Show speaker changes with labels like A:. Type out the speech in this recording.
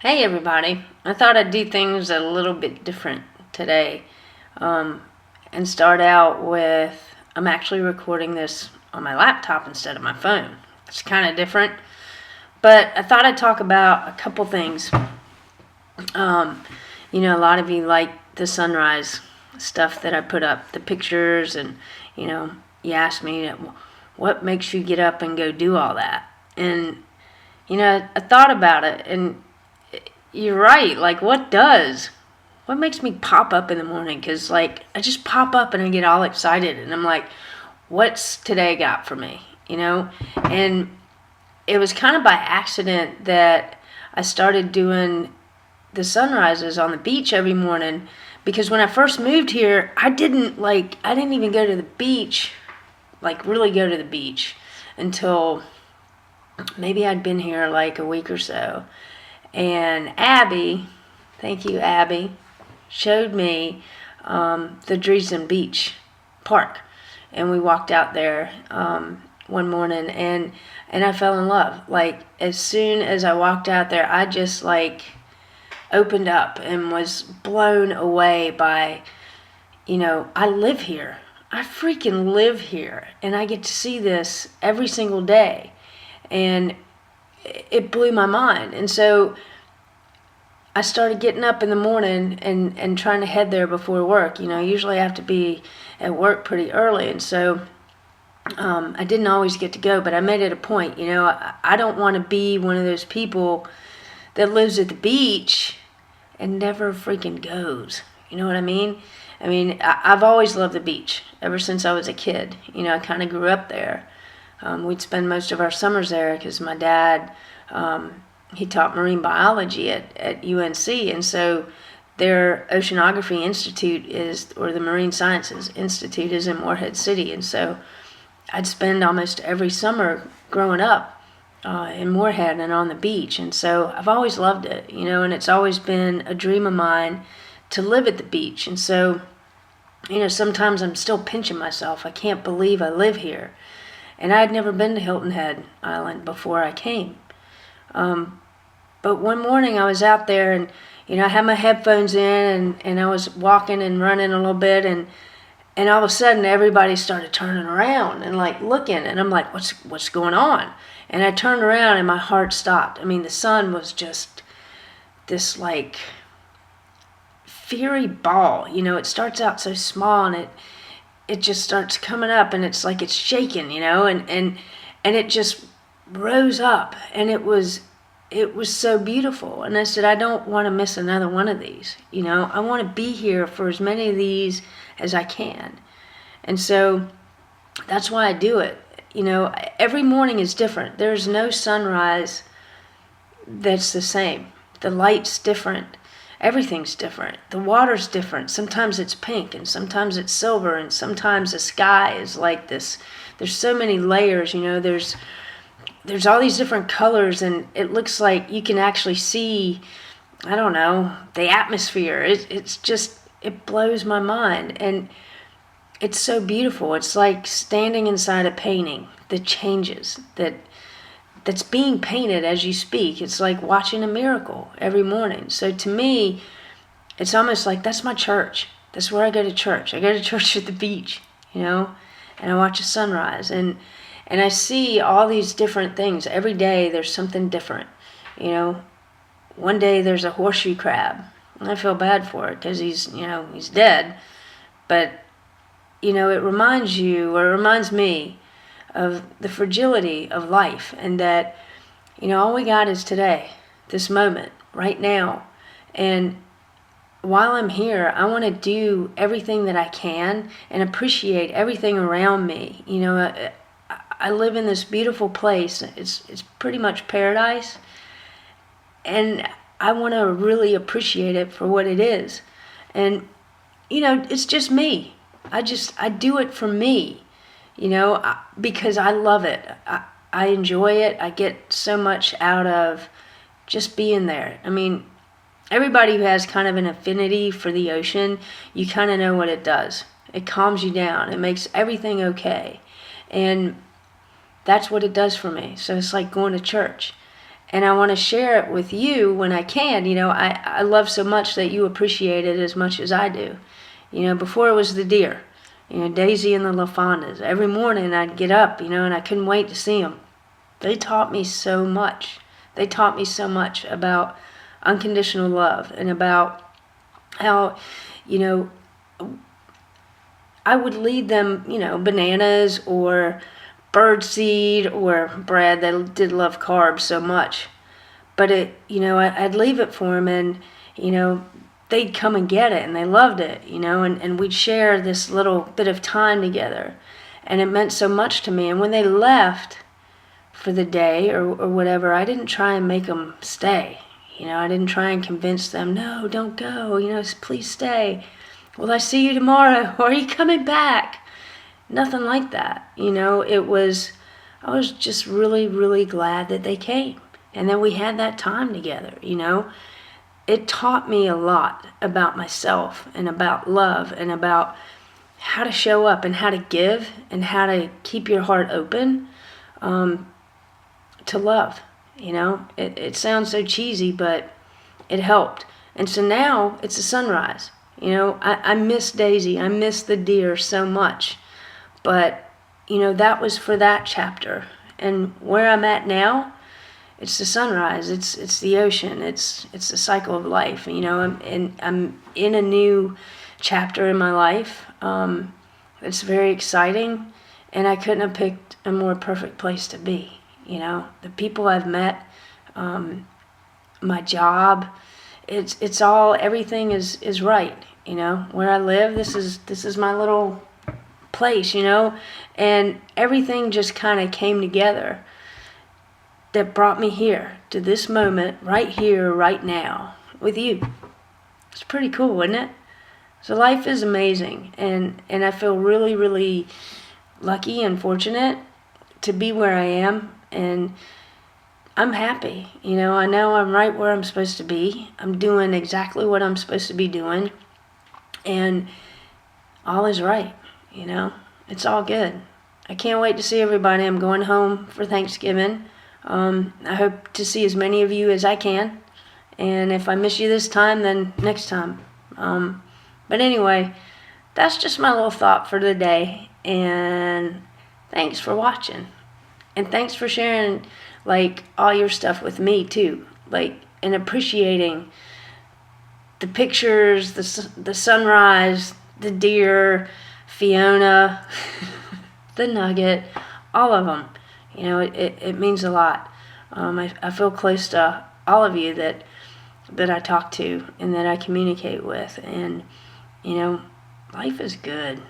A: Hey everybody, I thought I'd do things a little bit different today and start out with, I'm actually recording this on my laptop instead of my phone. It's kind of different, but I thought I'd talk about a couple things. A lot of you like the sunrise stuff that I put up, the pictures, and you asked me what makes you get up and go do all that. And I thought about it, and you're right. Like, what makes me pop up in the morning? Because, I just pop up and I get all excited. And I'm like, what's today got for me? And it was kind of by accident that I started doing the sunrises on the beach every morning. Because when I first moved here, I didn't even go to the beach, really go to the beach until maybe I'd been here a week or so. And Abby, thank you, Abby, showed me the Dresden Beach Park. And we walked out there one morning, and I fell in love. As soon as I walked out there, I just, opened up and was blown away by, I live here. I freaking live here. And I get to see this every single day. And it blew my mind. And so I started getting up in the morning and trying to head there before work. Usually I have to be at work pretty early, and so I didn't always get to go, but I made it a point. I don't want to be one of those people that lives at the beach and never freaking goes. You know what I mean? I've always loved the beach ever since I was a kid. I kind of grew up there. We'd spend most of our summers there because my dad, he taught marine biology at UNC, and so their Oceanography Institute or the Marine Sciences Institute is in Morehead City, and so I'd spend almost every summer growing up in Morehead and on the beach, and so I've always loved it, and it's always been a dream of mine to live at the beach, and so, sometimes I'm still pinching myself. I can't believe I live here. And I had never been to Hilton Head Island before I came. But one morning I was out there, and I had my headphones in, and I was walking and running a little bit, and all of a sudden everybody started turning around and looking, and I'm like, what's going on? And I turned around and my heart stopped. The sun was just this fiery ball. It starts out so small, and it just starts coming up, and it's like it's shaking, and it just rose up, and it was so beautiful. And I said, I don't want to miss another one of these. I want to be here for as many of these as I can. And so that's why I do it. Every morning is different. There's no sunrise that's the same. The light's different. Everything's different. The water's different. Sometimes it's pink, and sometimes it's silver, and sometimes the sky is like this. There's so many layers, there's all these different colors, and it looks like you can actually see, I don't know, the atmosphere. It's just, it blows my mind, and it's so beautiful. It's like standing inside a painting that changes, that's being painted as you speak. It's like watching a miracle every morning. So to me, it's almost like that's my church. That's where I go to church. I go to church at the beach, and I watch a sunrise. And I see all these different things. Every day there's something different. One day there's a horseshoe crab. And I feel bad for it because he's dead. But, it reminds me of the fragility of life, and that, all we got is today, this moment, right now. And while I'm here, I want to do everything that I can and appreciate everything around me. I live in this beautiful place. It's pretty much paradise, and I want to really appreciate it for what it is. And, it's just me. I do it for me. Because I love it. I enjoy it. I get so much out of just being there. Everybody who has kind of an affinity for the ocean, you kind of know what it does. It calms you down. It makes everything okay. And that's what it does for me. So it's like going to church. And I want to share it with you when I can. I love so much that you appreciate it as much as I do. Before it was the deer, Daisy and the LaFondas. Every morning I'd get up, and I couldn't wait to see them. They taught me so much. They taught me so much about unconditional love and about how, I would lead them, bananas or birdseed or bread. They did love carbs so much. But I'd leave it for them, and, they'd come and get it, and they loved it, and we'd share this little bit of time together. And it meant so much to me. And when they left for the day or whatever, I didn't try and make them stay. I didn't try and convince them, no, don't go, please stay. Will I see you tomorrow? Or are you coming back? Nothing like that. I was just really, really glad that they came. And then we had that time together, It taught me a lot about myself and about love and about how to show up and how to give and how to keep your heart open to love. It sounds so cheesy, but it helped. And so now it's a sunrise. I miss Daisy. I miss the deer so much. But, that was for that chapter. And where I'm at now, it's the sunrise. It's the ocean. It's the cycle of life. I'm in a new chapter in my life. It's very exciting. And I couldn't have picked a more perfect place to be. The people I've met, my job, it's all, everything is right. Where I live, this is my little place, and everything just kind of came together that brought me here to this moment right here, right now with you. It's pretty cool, isn't it? So life is amazing, and I feel really, really lucky and fortunate to be where I am, and I'm happy. I know I'm right where I'm supposed to be. I'm doing exactly what I'm supposed to be doing, and all is right. It's all good. I can't wait to see everybody. I'm going home for Thanksgiving. I hope to see as many of you as I can, and if I miss you this time, then next time. But anyway, that's just my little thought for the day, and thanks for watching, and thanks for sharing all your stuff with me too, and appreciating the pictures, the sunrise, the deer, Fiona, the nugget, all of them. It means a lot. I feel close to all of you that I talk to and that I communicate with, and life is good.